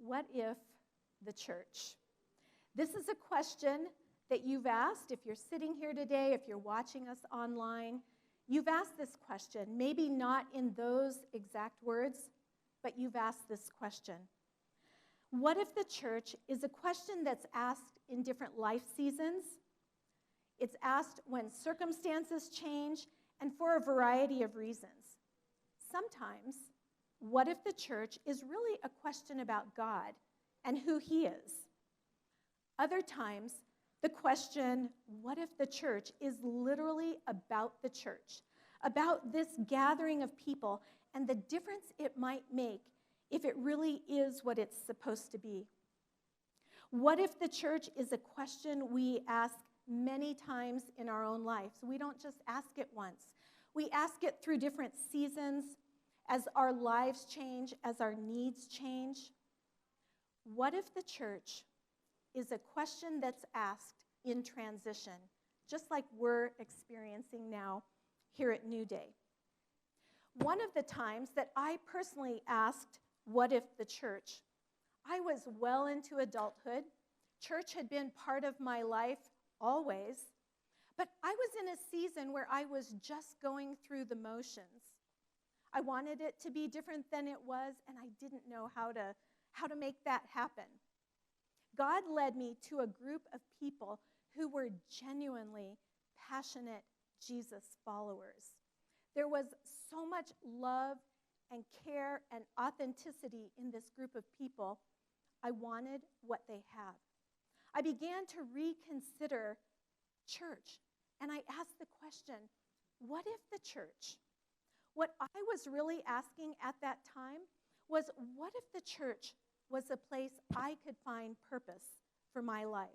What if the church? This is a question that you've asked. If you're sitting here today, if you're watching us online, you've asked this question. Maybe not in those exact words, but you've asked this question. What if the church is a question that's asked in different life seasons? It's asked when circumstances change and for a variety of reasons. Sometimes, what if the church is really a question about God and who He is? Other times, the question, what if the church, is literally about the church, about this gathering of people and the difference it might make if it really is what it's supposed to be. What if the church is a question we ask many times in our own lives? We don't just ask it once. We ask it through different seasons, as our lives change, as our needs change. What if the church is a question that's asked in transition, just like we're experiencing now here at Newday? One of the times that I personally asked, what if the church? I was well into adulthood. Church had been part of my life always, but I was in a season where I was just going through the motions. I wanted it to be different than it was, and I didn't know how to make that happen. God led me to a group of people who were genuinely passionate Jesus followers. There was so much love and care and authenticity in this group of people. I wanted what they have. I began to reconsider church, and I asked the question, what if the church? What I was really asking at that time was, what if the church was a place I could find purpose for my life?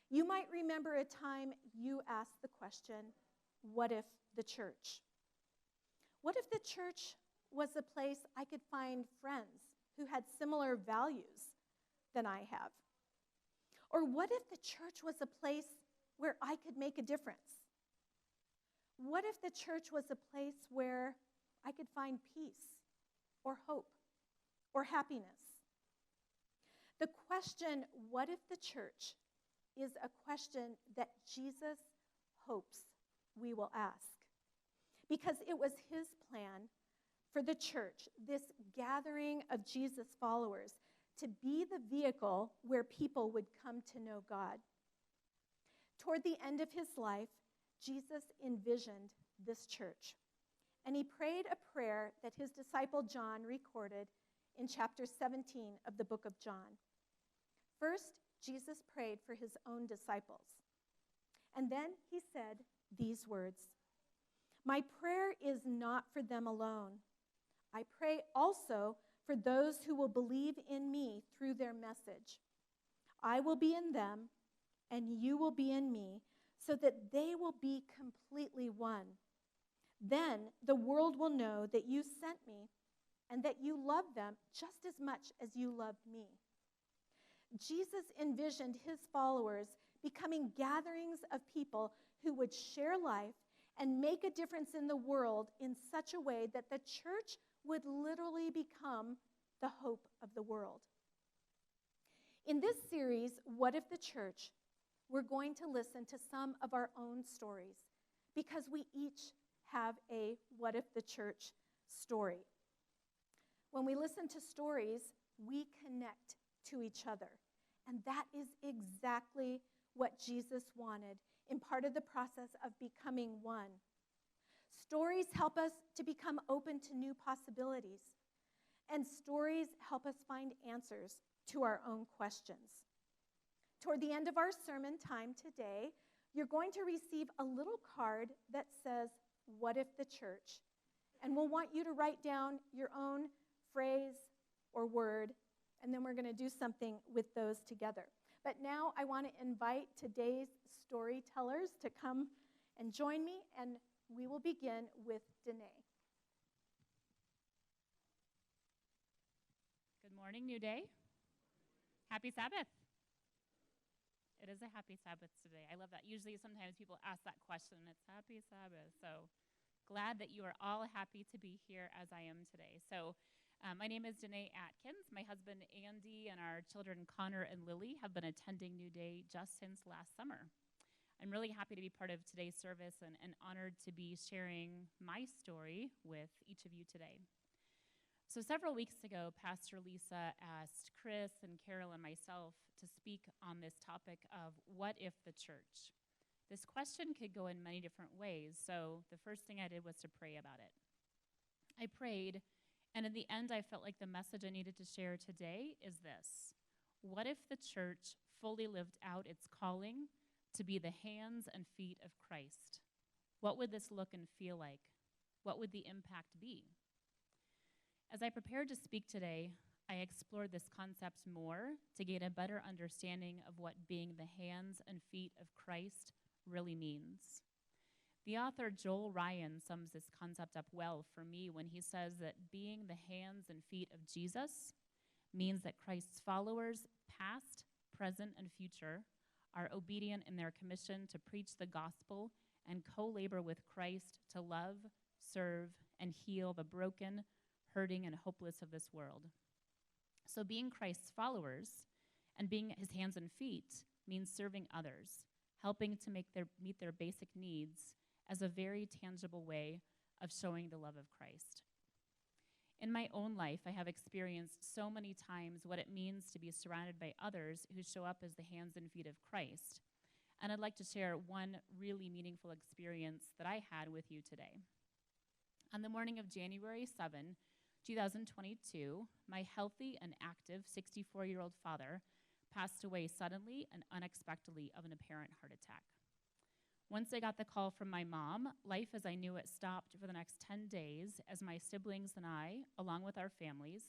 You might remember a time you asked the question, what if the church? What if the church was a place I could find friends who had similar values than I have? Or what if the church was a place where I could make a difference? What if the church was a place where I could find peace or hope or happiness? The question, what if the church, is a question that Jesus hopes we will ask. Because it was His plan for the church, this gathering of Jesus followers, to be the vehicle where people would come to know God. Toward the end of His life, Jesus envisioned this church, and He prayed a prayer that His disciple John recorded in chapter 17 of the book of John. First, Jesus prayed for His own disciples, and then He said these words, "My prayer is not for them alone. I pray also for those who will believe in me through their message. I will be in them, and you will be in me, so that they will be completely one. Then the world will know that you sent me, and that you love them just as much as you loved me." Jesus envisioned His followers becoming gatherings of people who would share life and make a difference in the world in such a way that the church would literally become the hope of the world. In this series, What If the Church?, we're going to listen to some of our own stories, because we each have a What If the Church story. When we listen to stories, we connect to each other. And that is exactly what Jesus wanted in part of the process of becoming one. Stories help us to become open to new possibilities. And stories help us find answers to our own questions. Toward the end of our sermon time today, you're going to receive a little card that says, "What if the church?" And we'll want you to write down your own phrase or word, and then we're going to do something with those together. But now I want to invite today's storytellers to come and join me, and we will begin with Danae. Good morning, Newday. Happy Sabbath. It is a happy Sabbath today. I love that. Usually sometimes people ask that question, and it's happy Sabbath. So glad that you are all happy to be here as I am today. So My name is Danae Atkins. My husband Andy and our children Connor and Lily have been attending Newday just since last summer. I'm really happy to be part of today's service and honored to be sharing my story with each of you today. So several weeks ago, Pastor Lisa asked Chris and Carol and myself to speak on this topic of what if the church? This question could go in many different ways, so the first thing I did was to pray about it. I prayed, and in the end, I felt like the message I needed to share today is this. What if the church fully lived out its calling to be the hands and feet of Christ? What would this look and feel like? What would the impact be? As I prepared to speak today, I explored this concept more to gain a better understanding of what being the hands and feet of Christ really means. The author Joel Ryan sums this concept up well for me when he says that being the hands and feet of Jesus means that Christ's followers, past, present, and future, are obedient in their commission to preach the gospel and co-labor with Christ to love, serve, and heal the broken, hurting, and hopeless of this world. So being Christ's followers and being his hands and feet means serving others, helping to meet their basic needs as a very tangible way of showing the love of Christ. In my own life, I have experienced so many times what it means to be surrounded by others who show up as the hands and feet of Christ. And I'd like to share one really meaningful experience that I had with you today. On the morning of January 7, 2022, my healthy and active 64-year-old father passed away suddenly and unexpectedly of an apparent heart attack. Once I got the call from my mom, life as I knew it stopped for the next 10 days as my siblings and I, along with our families,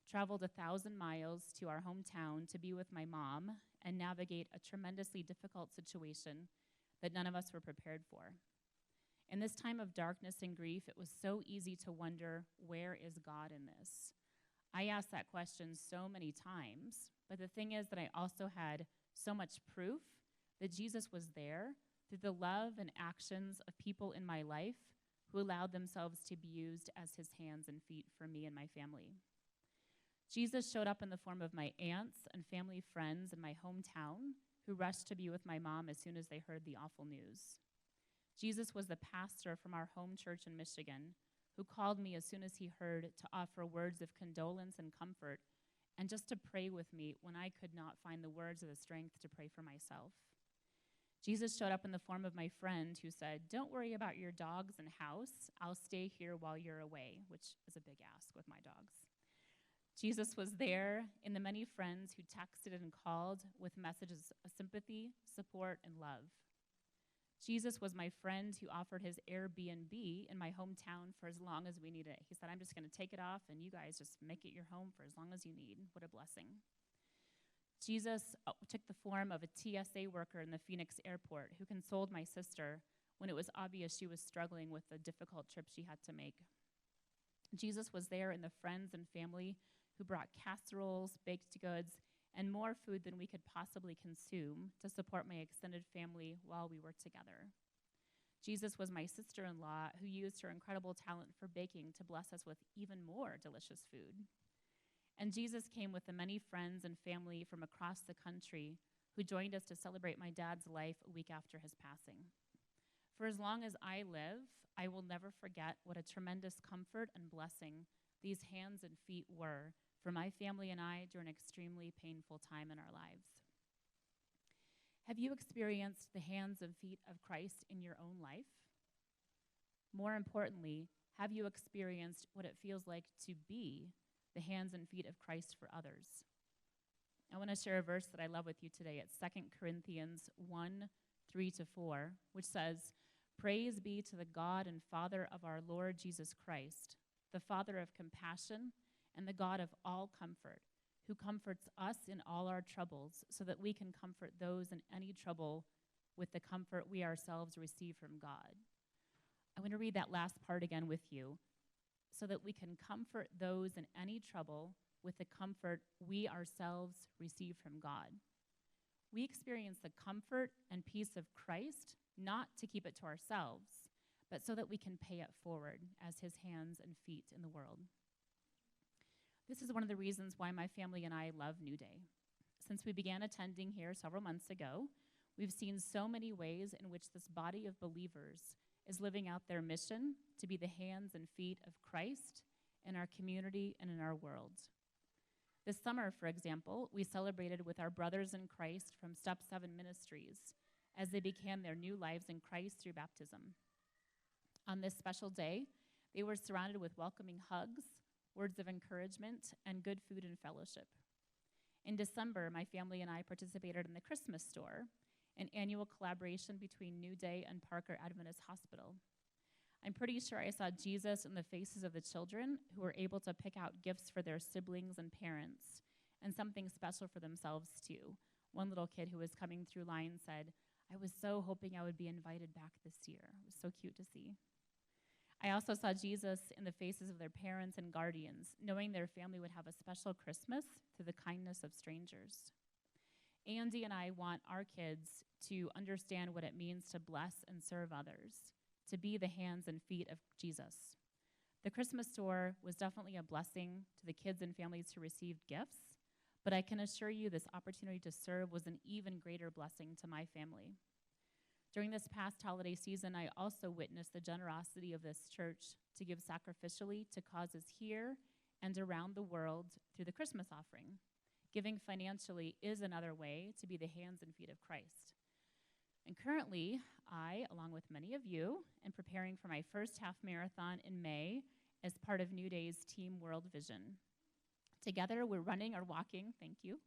traveled 1,000 miles to our hometown to be with my mom and navigate a tremendously difficult situation that none of us were prepared for. In this time of darkness and grief, it was so easy to wonder, where is God in this? I asked that question so many times, but the thing is that I also had so much proof that Jesus was there through the love and actions of people in my life who allowed themselves to be used as his hands and feet for me and my family. Jesus showed up in the form of my aunts and family friends in my hometown who rushed to be with my mom as soon as they heard the awful news. Jesus was the pastor from our home church in Michigan who called me as soon as he heard to offer words of condolence and comfort and just to pray with me when I could not find the words or the strength to pray for myself. Jesus showed up in the form of my friend who said, "Don't worry about your dogs and house. I'll stay here while you're away," which is a big ask with my dogs. Jesus was there in the many friends who texted and called with messages of sympathy, support, and love. Jesus was my friend who offered his Airbnb in my hometown for as long as we needed it. He said, "I'm just going to take it off, and you guys just make it your home for as long as you need." What a blessing. Jesus took the form of a TSA worker in the Phoenix airport who consoled my sister when it was obvious she was struggling with the difficult trip she had to make. Jesus was there in the friends and family who brought casseroles, baked goods, and more food than we could possibly consume to support my extended family while we were together. Jesus was my sister-in-law who used her incredible talent for baking to bless us with even more delicious food. And Jesus came with the many friends and family from across the country who joined us to celebrate my dad's life a week after his passing. For as long as I live, I will never forget what a tremendous comfort and blessing these hands and feet were for my family and I during an extremely painful time in our lives. Have you experienced the hands and feet of Christ in your own life? More importantly, have you experienced what it feels like to be the hands and feet of Christ for others? I want to share a verse that I love with you today. It's 2 Corinthians 1:3-4, which says, "Praise be to the God and Father of our Lord Jesus Christ, the Father of compassion and the God of all comfort, who comforts us in all our troubles, so that we can comfort those in any trouble with the comfort we ourselves receive from God." I'm going to read that last part again with you. So that we can comfort those in any trouble with the comfort we ourselves receive from God. We experience the comfort and peace of Christ, not to keep it to ourselves, but so that we can pay it forward as his hands and feet in the world. This is one of the reasons why my family and I love Newday. Since we began attending here several months ago, we've seen so many ways in which this body of believers is living out their mission to be the hands and feet of Christ in our community and in our world. This summer, for example, we celebrated with our brothers in Christ from Step 7 Ministries as they began their new lives in Christ through baptism. On this special day, they were surrounded with welcoming hugs, words of encouragement, and good food and fellowship. In December, my family and I participated in the Christmas Store, an annual collaboration between Newday and Parker Adventist Hospital. I'm pretty sure I saw Jesus in the faces of the children who were able to pick out gifts for their siblings and parents, and something special for themselves too. One little kid who was coming through line said, "I was so hoping I would be invited back this year." It was so cute to see. I also saw Jesus in the faces of their parents and guardians, knowing their family would have a special Christmas through the kindness of strangers. Andy and I want our kids to understand what it means to bless and serve others, to be the hands and feet of Jesus. The Christmas Store was definitely a blessing to the kids and families who received gifts, but I can assure you this opportunity to serve was an even greater blessing to my family. During this past holiday season, I also witnessed the generosity of this church to give sacrificially to causes here and around the world through the Christmas offering. Giving financially is another way to be the hands and feet of Christ. And currently, I, along with many of you, am preparing for my first half marathon in May as part of Newday's Team World Vision. Together, we're running or walking, thank you,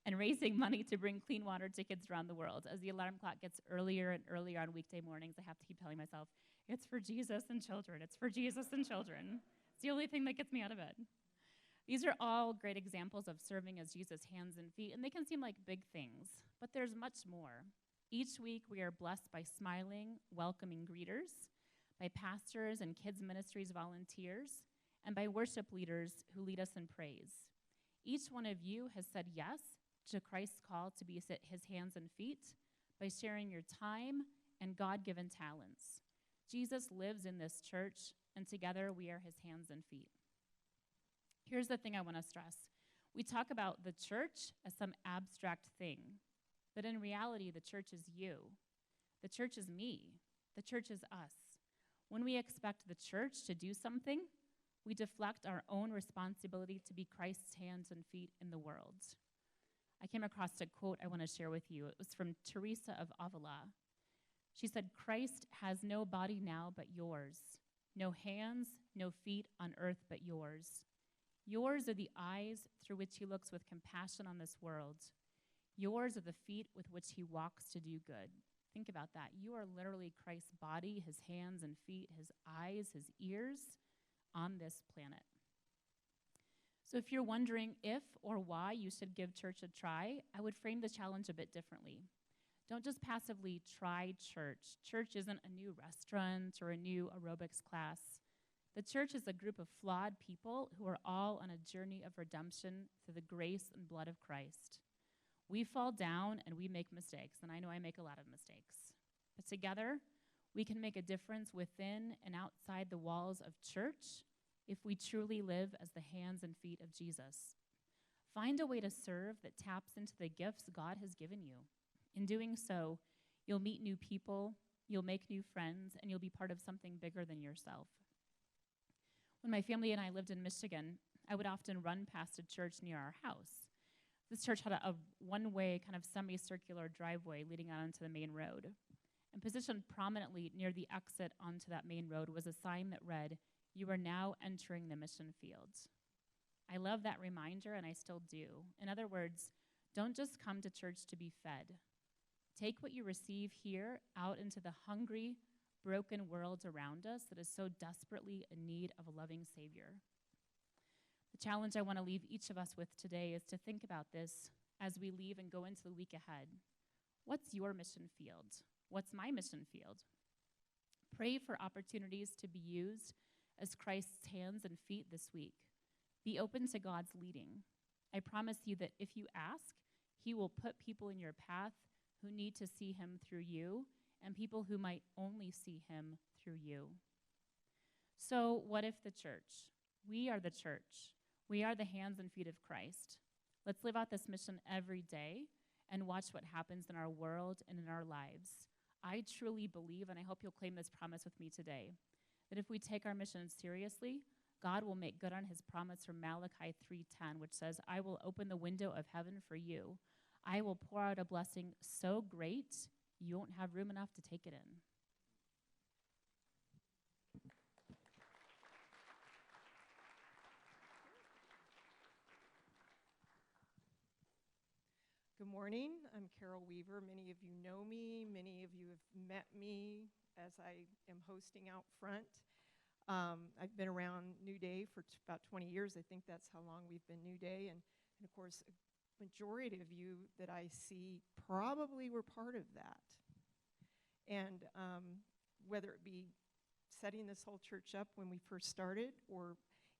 and raising money to bring clean water to kids around the world. As the alarm clock gets earlier and earlier on weekday mornings, I have to keep telling myself, it's for Jesus and children. It's for Jesus and children. It's the only thing that gets me out of bed. These are all great examples of serving as Jesus' hands and feet, and they can seem like big things, but there's much more. Each week, we are blessed by smiling, welcoming greeters, by pastors and kids ministries volunteers, and by worship leaders who lead us in praise. Each one of you has said yes to Christ's call to be his hands and feet by sharing your time and God-given talents. Jesus lives in this church, and together we are his hands and feet. Here's the thing I want to stress. We talk about the church as some abstract thing, but in reality, the church is you. The church is me. The church is us. When we expect the church to do something, we deflect our own responsibility to be Christ's hands and feet in the world. I came across a quote I want to share with you. It was from Teresa of Avila. She said, "Christ has no body now but yours, no hands, no feet on earth but yours. Yours are the eyes through which he looks with compassion on this world. Yours are the feet with which he walks to do good." Think about that. You are literally Christ's body, his hands and feet, his eyes, his ears on this planet. So if you're wondering if or why you should give church a try, I would frame the challenge a bit differently. Don't just passively try church. Church isn't a new restaurant or a new aerobics class. The church is a group of flawed people who are all on a journey of redemption through the grace and blood of Christ. We fall down and we make mistakes, and I know I make a lot of mistakes. But together, we can make a difference within and outside the walls of church if we truly live as the hands and feet of Jesus. Find a way to serve that taps into the gifts God has given you. In doing so, you'll meet new people, you'll make new friends, and you'll be part of something bigger than yourself. When my family and I lived in Michigan, I would often run past a church near our house. This church had a one-way kind of semicircular driveway leading out onto the main road. And positioned prominently near the exit onto that main road was a sign that read, "You are now entering the mission field." I love that reminder, and I still do. In other words, don't just come to church to be fed. Take what you receive here out into the hungry, broken world around us that is so desperately in need of a loving Savior. The challenge I want to leave each of us with today is to think about this as we leave and go into the week ahead. What's your mission field? What's my mission field? Pray for opportunities to be used as Christ's hands and feet this week. Be open to God's leading. I promise you that if you ask, he will put people in your path who need to see him through you and people who might only see him through you. So what if the church? We are the church. We are the hands and feet of Christ. Let's live out this mission every day and watch what happens in our world and in our lives. I truly believe, and I hope you'll claim this promise with me today, that if we take our mission seriously, God will make good on his promise from Malachi 3:10, which says, I will open the window of heaven for you. I will pour out a blessing so great you won't have room enough to take it in. Good morning. I'm Carol Weaver. Many of you know me. Many of you have met me as I am hosting out front. I've been around Newday for about 20 years. I think that's how long we've been Newday. And of course, a majority of you that I see probably were part of that. And whether it be setting this whole church up when we first started or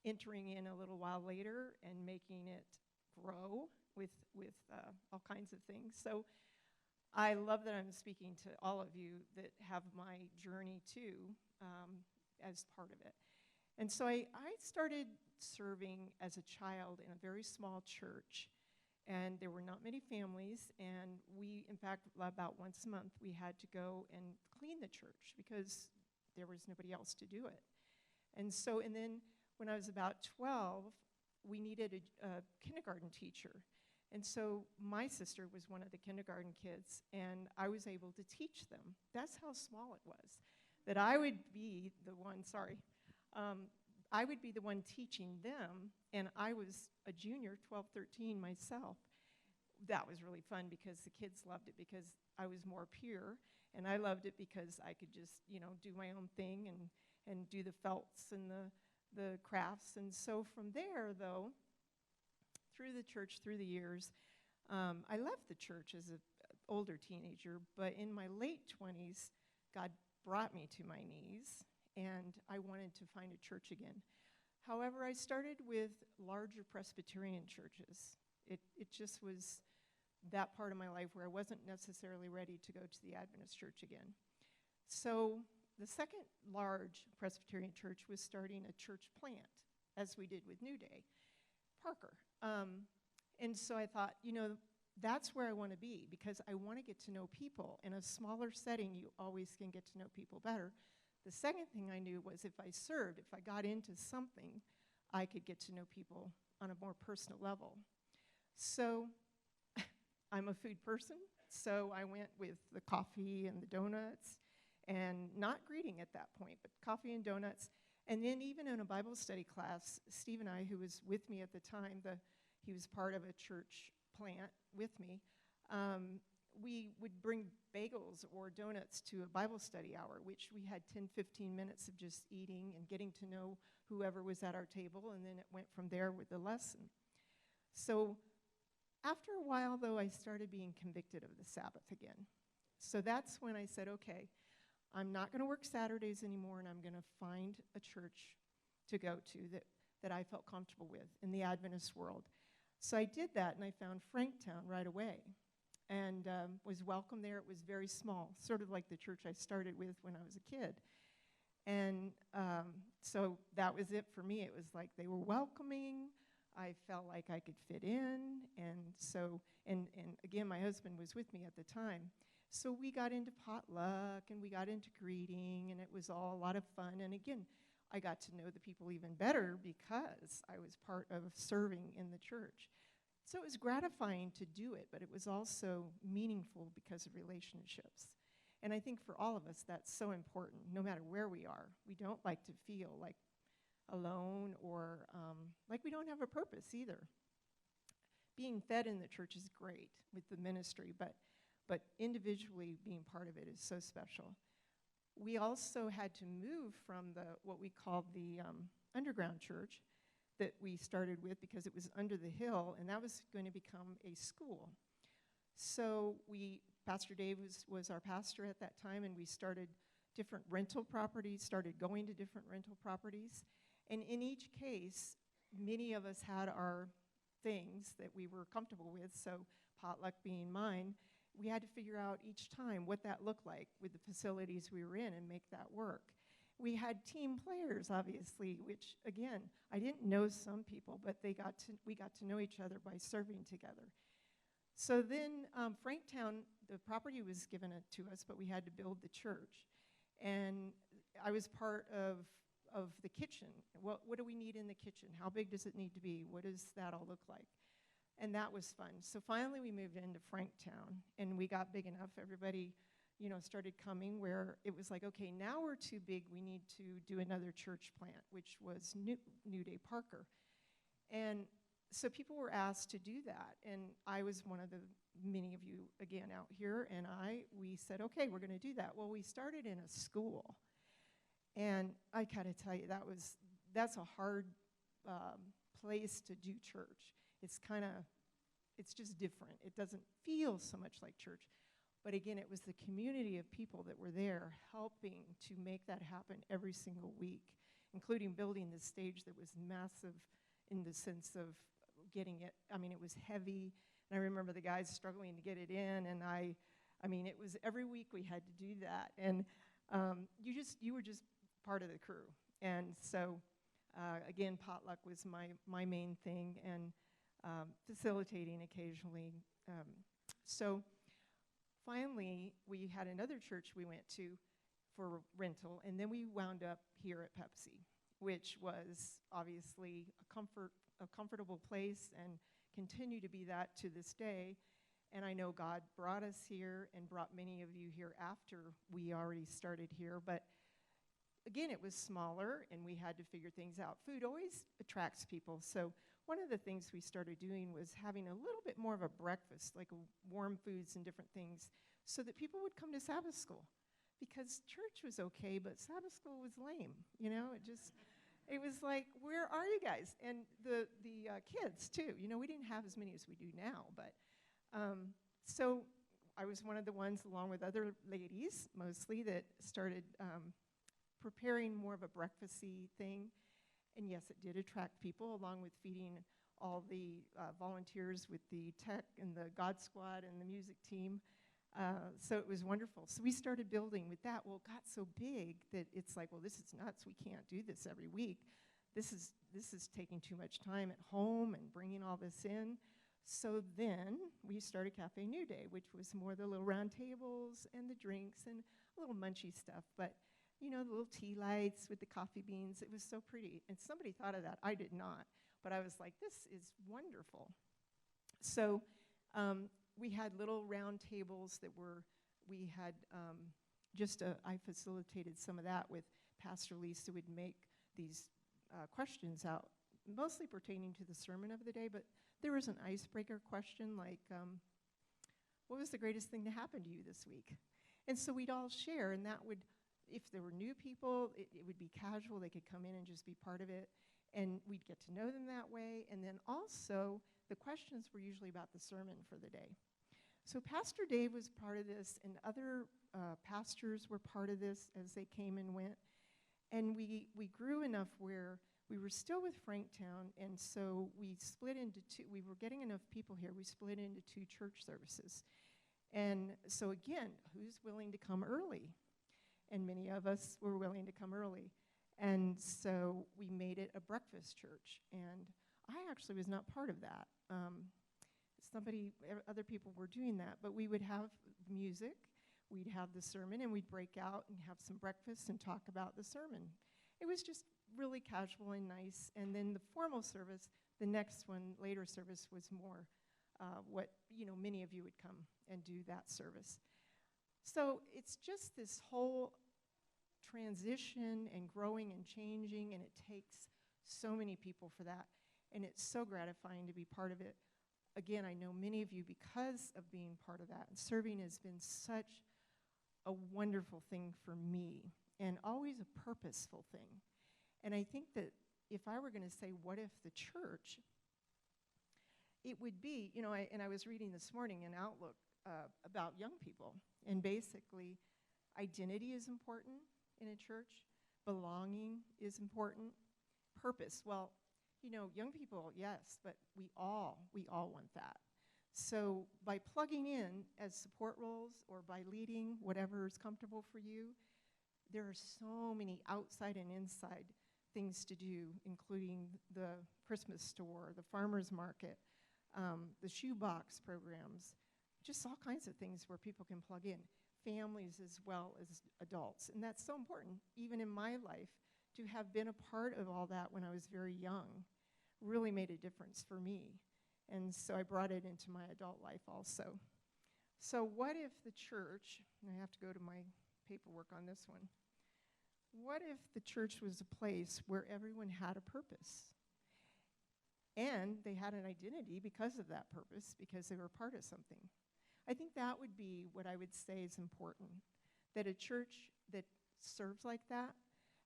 entering in a little while later and making it grow with all kinds of things. So I love that I'm speaking to all of you that have my journey too as part of it. And so I started serving as a child in a very small church, and there were not many families, and we, in fact, about once a month, we had to go and clean the church because there was nobody else to do it. And then when I was about 12, we needed a kindergarten teacher. And so my sister was one of the kindergarten kids, and I was able to teach them. That's how small it was, that I would be the one, I would be the one teaching them, and I was a junior, 12, 13 myself. That was really fun because the kids loved it because I was more pure, and I loved it because I could just, do my own thing and do the felts and the crafts. And so from there, though, through the church, through the years, I left the church as an older teenager, but in my late 20s, God brought me to my knees, and I wanted to find a church again. However, I started with larger Presbyterian churches. It just was that part of my life where I wasn't necessarily ready to go to the Adventist church again. So the second large Presbyterian church was starting a church plant, as we did with Newday, Parker. And so I thought, that's where I want to be because I want to get to know people. In a smaller setting, you always can get to know people better. The second thing I knew was if I served, if I got into something, I could get to know people on a more personal level. So I'm a food person, so I went with the coffee and the donuts, and not greeting at that point, but coffee and donuts. And then even in a Bible study class, Steve and I, who was with me at the time, he was part of a church plant with me, we would bring bagels or donuts to a Bible study hour, which we had 10, 15 minutes of just eating and getting to know whoever was at our table, and then it went from there with the lesson. So after a while, though, I started being convicted of the Sabbath again. So that's when I said, okay, I'm not going to work Saturdays anymore, and I'm going to find a church to go to that I felt comfortable with in the Adventist world. So I did that, and I found Franktown right away and was welcome there. It was very small, sort of like the church I started with when I was a kid. And so that was it for me. It was like they were welcoming. I felt like I could fit in. And again, my husband was with me at the time. So we got into potluck, and we got into greeting, and it was all a lot of fun. And again, I got to know the people even better because I was part of serving in the church. So it was gratifying to do it, but it was also meaningful because of relationships. And I think for all of us, that's so important, no matter where we are. We don't like to feel like alone or like we don't have a purpose either. Being fed in the church is great with the ministry, but individually being part of it is so special. We also had to move from what we called the underground church that we started with because it was under the hill, and that was going to become a school. So Pastor Dave was our pastor at that time, and we started different rental properties, started going to different rental properties. And in each case, many of us had our things that we were comfortable with, so potluck being mine. We had to figure out each time what that looked like with the facilities we were in and make that work. We had team players, obviously, which, again, I didn't know some people, but we got to know each other by serving together. So then Franktown, the property was given to us, but we had to build the church. And I was part of the kitchen. What do we need in the kitchen? How big does it need to be? What does that all look like? And that was fun. So finally we moved into Franktown, and we got big enough. Everybody, started coming, where it was like, okay, now we're too big. We need to do another church plant, which was Newday Parker. And so people were asked to do that. And I was one of the many of you, again, out here, and we said, okay, we're going to do that. Well, we started in a school. And I gotta tell you, that's a hard place to do church. It's just different. It doesn't feel so much like church. But again, it was the community of people that were there helping to make that happen every single week, including building the stage that was massive in the sense of getting it. I mean, it was heavy, and I remember the guys struggling to get it in, and I mean, it was every week we had to do that. And you were just part of the crew. And so, again, potluck was my main thing, and facilitating occasionally. So finally, we had another church we went to for rental, and then we wound up here at Pepsi, which was obviously a comfortable place and continue to be that to this day. And I know God brought us here and brought many of you here after we already started here, but again, it was smaller, and we had to figure things out. Food always attracts people, so one of the things we started doing was having a little bit more of a breakfast, like warm foods and different things, so that people would come to Sabbath school. Because church was okay, but Sabbath school was lame, it was like, where are you guys? And the kids, too. We didn't have as many as we do now, but so I was one of the ones, along with other ladies, mostly, that started preparing more of a breakfasty thing. And yes, it did attract people, along with feeding all the volunteers with the tech and the God Squad and the music team. So it was wonderful. So we started building with that. Well, it got so big that it's like, well, this is nuts. We can't do this every week. This is taking too much time at home and bringing all this in. So then we started Cafe Newday, which was more the little round tables and the drinks and a little munchy stuff. But the little tea lights with the coffee beans. It was so pretty. And somebody thought of that. I did not. But I was like, this is wonderful. So we had little round tables that I facilitated some of that with Pastor Lisa, would make these questions out, mostly pertaining to the sermon of the day. But there was an icebreaker question like, what was the greatest thing to happen to you this week? And so we'd all share, and that would, if there were new people, it would be casual. They could come in and just be part of it, and we'd get to know them that way. And then also, the questions were usually about the sermon for the day. So Pastor Dave was part of this, and other pastors were part of this as they came and went. And we grew enough where we were still with Franktown, and so we split into two. We were getting enough people here. We split into two church services. And so again, who's willing to come early? And many of us were willing to come early. And so we made it a breakfast church. And I actually was not part of that. Other people were doing that. But we would have music, we'd have the sermon, and we'd break out and have some breakfast and talk about the sermon. It was just really casual and nice. And then the formal service, the next one, later service, was more what, many of you would come and do that service. So it's just this whole transition and growing and changing, and it takes so many people for that. And it's so gratifying to be part of it. Again, I know many of you, because of being part of that, and serving has been such a wonderful thing for me, and always a purposeful thing. And I think that if I were going to say, what if the church, it would be, I was reading this morning in Outlook about young people, and basically identity is important in a church, belonging is important, purpose. Well, young people, yes, but we all want that. So by plugging in as support roles or by leading, whatever is comfortable for you, there are so many outside and inside things to do, including the Christmas store, the farmer's market, the shoebox programs, just all kinds of things where people can plug in, families as well as adults. And that's so important, even in my life, to have been a part of all that when I was very young really made a difference for me. And so I brought it into my adult life also. So what if the church, and I have to go to my paperwork on this one, what if the church was a place where everyone had a purpose? And they had an identity because of that purpose, because they were part of something. I think that would be what I would say is important, that a church that serves like that,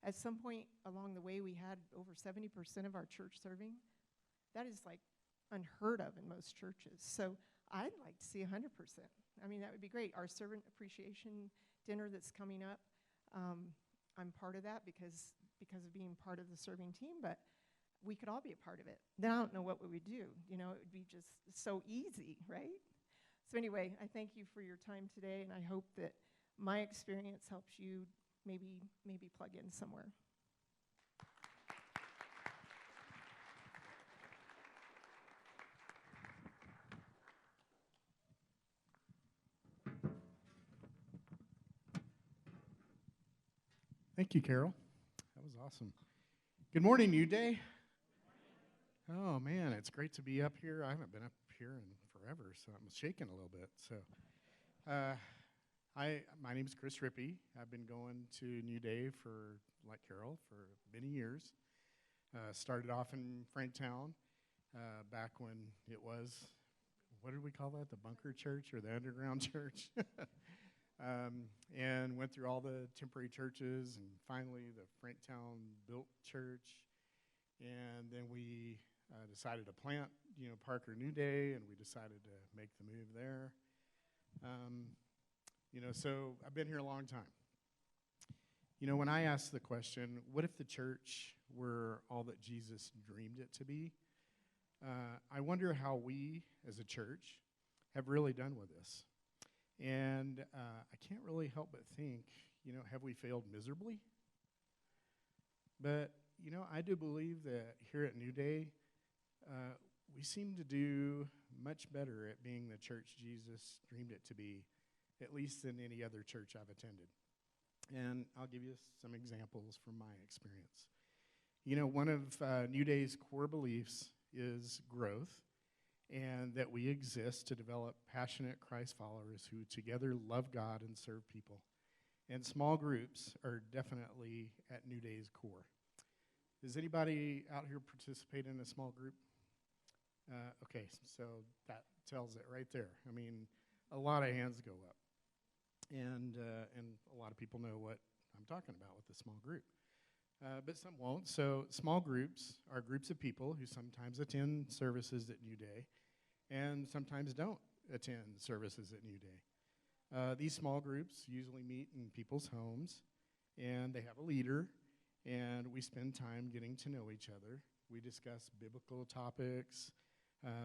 at some point along the way we had over 70% of our church serving. That is like unheard of in most churches. So I'd like to see 100%. I mean, that would be great. Our servant appreciation dinner that's coming up, I'm part of that because of being part of the serving team, but we could all be a part of it. Then I don't know what we would do. You know, it would be just so easy, right? So anyway, I thank you for your time today, and I hope that my experience helps you maybe plug in somewhere. Thank you, Carol. That was awesome. Good morning, Newday. Oh, man, it's great to be up here. I haven't been up here in forever, so I'm shaking a little bit. So, my name is Chris Rippey. I've been going to Newday for, like Carol, for many years. Started off in Franktown back when it was, what did we call that, the bunker church or the underground church? And went through all the temporary churches and finally the Franktown built church. And then we decided to plant, Parker Newday, and we decided to make the move there. So I've been here a long time. When I ask the question, what if the church were all that Jesus dreamed it to be? I wonder how we as a church have really done with this. And I can't really help but think, have we failed miserably? But, I do believe that here at Newday, we seem to do much better at being the church Jesus dreamed it to be, at least than any other church I've attended. And I'll give you some examples from my experience. One of Newday's core beliefs is growth, and that we exist to develop passionate Christ followers who together love God and serve people. And small groups are definitely at Newday's core. Does anybody out here participate in a small group? Okay, so that tells it right there. I mean, a lot of hands go up. And a lot of people know what I'm talking about with a small group. But some won't. So small groups are groups of people who sometimes attend services at Newday and sometimes don't attend services at Newday. These small groups usually meet in people's homes, and they have a leader, and we spend time getting to know each other. We discuss biblical topics.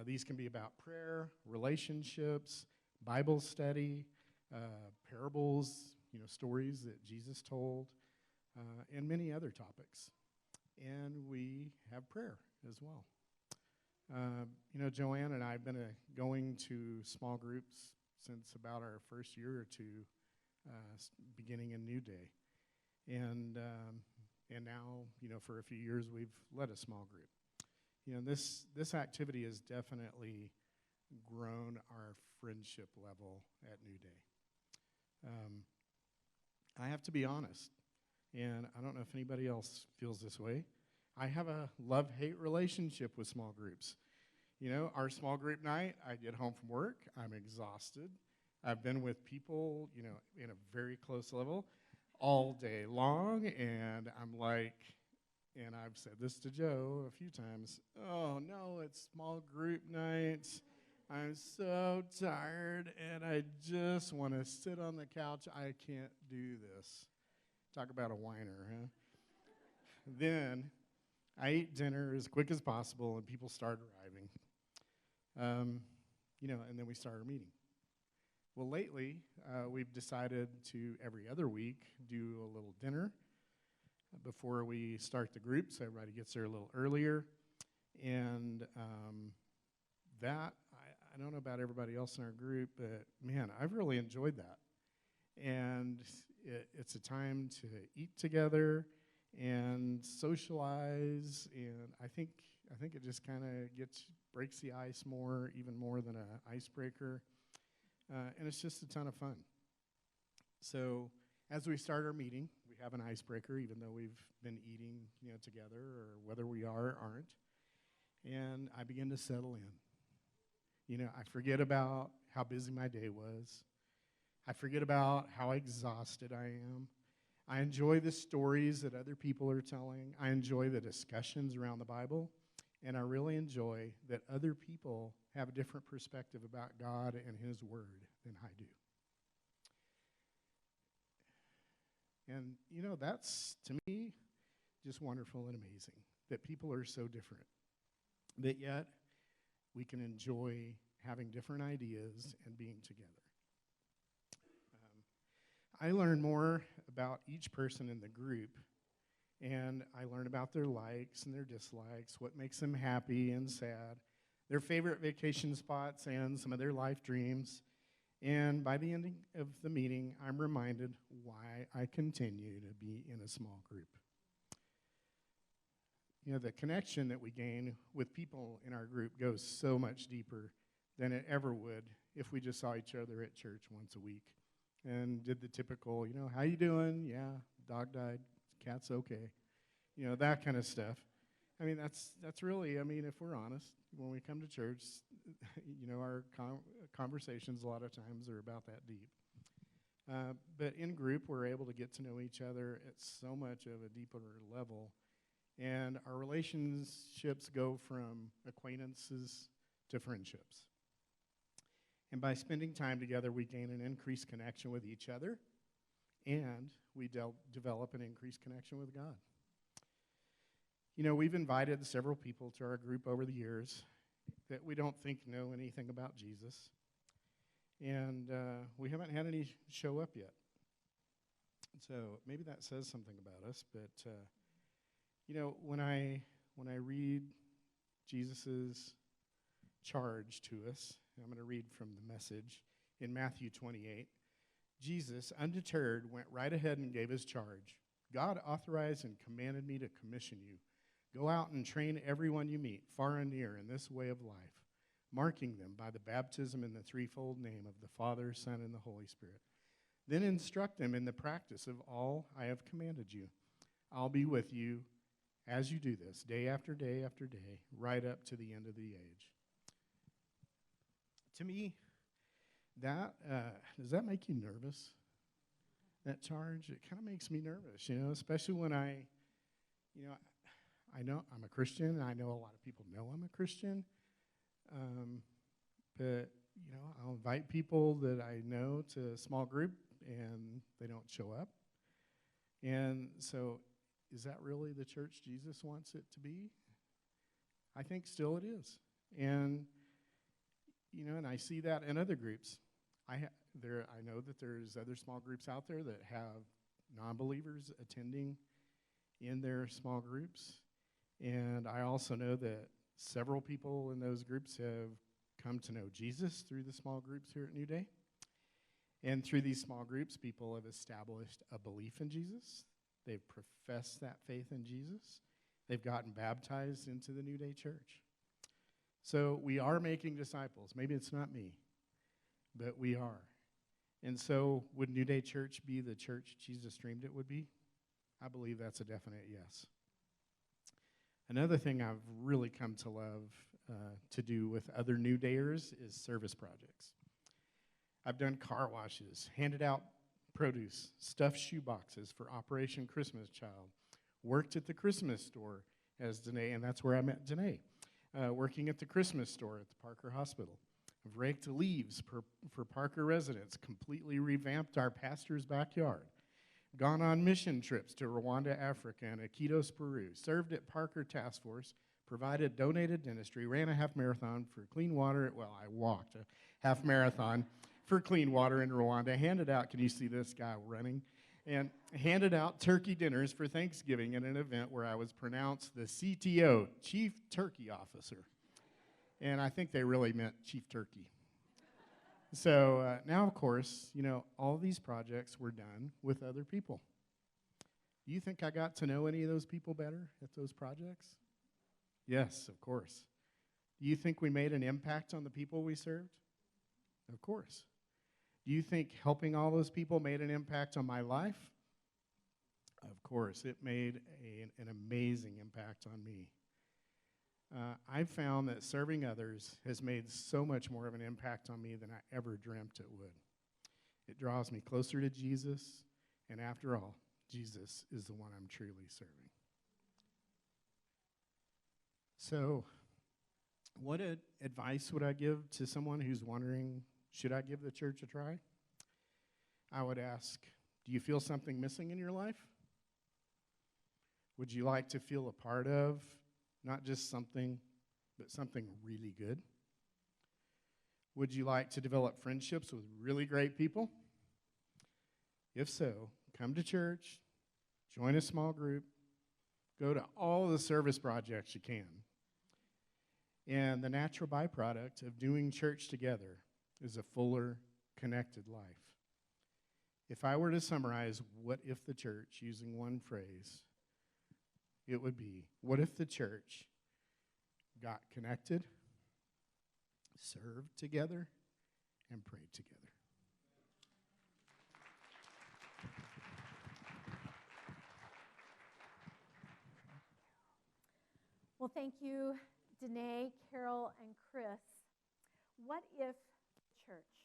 These can be about prayer, relationships, Bible study, parables, stories that Jesus told, and many other topics. And we have prayer as well. Joanne and I have been going to small groups since about our first year or two, beginning in Newday. And now, for a few years, we've led a small group. This activity has definitely grown our friendship level at Newday. I have to be honest, and I don't know if anybody else feels this way. I have a love-hate relationship with small groups. Our small group night, I get home from work, I'm exhausted. I've been with people, in a very close level all day long, and I'm like, and I've said this to Joe a few times, oh no, it's small group nights. I'm so tired, and I just want to sit on the couch. I can't do this. Talk about a whiner, huh? Then I eat dinner as quick as possible, and people start arriving. And then we start our meeting. Well, lately, we've decided to, every other week, do a little dinner before we start the group, so everybody gets there a little earlier. And I don't know about everybody else in our group, but man, I've really enjoyed that. And it's a time to eat together and socialize, and I think it just kind of breaks the ice even more than an icebreaker, and it's just a ton of fun. So as we start our meeting, we have an icebreaker, even though we've been eating, together, or whether we are or aren't. And I begin to settle in. I forget about how busy my day was. I forget about how exhausted I am. I enjoy the stories that other people are telling. I enjoy the discussions around the Bible. And I really enjoy that other people have a different perspective about God and His Word than I do. And, that's, to me, just wonderful and amazing, that people are so different, that yet we can enjoy having different ideas and being together. I learn more about each person in the group, and I learn about their likes and their dislikes, what makes them happy and sad, their favorite vacation spots, and some of their life dreams. And by the ending of the meeting, I'm reminded why I continue to be in a small group. The connection that we gain with people in our group goes so much deeper than it ever would if we just saw each other at church once a week and did the typical, how you doing? Yeah, dog died, cat's okay, that kind of stuff. I mean, that's really, if we're honest, when we come to church, our conversations a lot of times are about that deep. But in group, we're able to get to know each other at so much of a deeper level. And our relationships go from acquaintances to friendships. And by spending time together, we gain an increased connection with each other, and we develop an increased connection with God. We've invited several people to our group over the years that we don't think know anything about Jesus, and we haven't had any show up yet. So maybe that says something about us, but when I read Jesus's charge to us, I'm going to read from the Message in Matthew 28. Jesus, undeterred, went right ahead and gave his charge. God authorized and commanded me to commission you. Go out and train everyone you meet, far and near, in this way of life, marking them by the baptism in the threefold name of the Father, Son, and the Holy Spirit. Then instruct them in the practice of all I have commanded you. I'll be with you as you do this, day after day after day, right up to the end of the age. To me, does that make you nervous? That charge, it kind of makes me nervous, especially when I know I'm a Christian, and I know a lot of people know I'm a Christian, but I'll invite people that I know to a small group, and they don't show up. And so, is that really the church Jesus wants it to be? I think still it is. And and I see that in other groups. I know that there's other small groups out there that have non-believers attending in their small groups. And I also know that several people in those groups have come to know Jesus through the small groups here at Newday. And through these small groups, people have established a belief in Jesus. They've professed that faith in Jesus. They've gotten baptized into the Newday Church. So we are making disciples. Maybe it's not me, but we are. And so would Newday Church be the church Jesus dreamed it would be? I believe that's a definite yes. Another thing I've really come to love to do with other Newdayers is service projects. I've done car washes, handed out produce, stuffed shoe boxes for Operation Christmas Child, worked at the Christmas store as Danae, and that's where I met Danae. Working at the Christmas store at the Parker Hospital. I've raked leaves for Parker residents, completely revamped our pastor's backyard, gone on mission trips to Rwanda, Africa, and Iquitos, Peru, served at Parker Task Force, provided donated dentistry, ran a half marathon for clean water. Well, I walked a half marathon for clean water in Rwanda handed out, can you see this guy running? And handed out turkey dinners for Thanksgiving at an event where I was pronounced the CTO, Chief Turkey Officer. And I think they really meant Chief Turkey. So now, of course, all these projects were done with other people. Do you think I got to know any of those people better at those projects? Yes, of course. Do you think we made an impact on the people we served? Of course. Do you think helping all those people made an impact on my life? Of course. It made an amazing impact on me. I've found that serving others has made so much more of an impact on me than I ever dreamt it would. It draws me closer to Jesus, and after all, Jesus is the one I'm truly serving. So, what advice would I give to someone who's wondering, should I give the church a try? I would ask, do you feel something missing in your life? Would you like to feel a part of not just something, but something really good? Would you like to develop friendships with really great people? If so, come to church, join a small group, go to all the service projects you can. And the natural byproduct of doing church together is a fuller, connected life. If I were to summarize what if the church using one phrase, it would be, what if the church got connected, served together, and prayed together? Well, thank you, Danae, Carol, and Chris. What if church?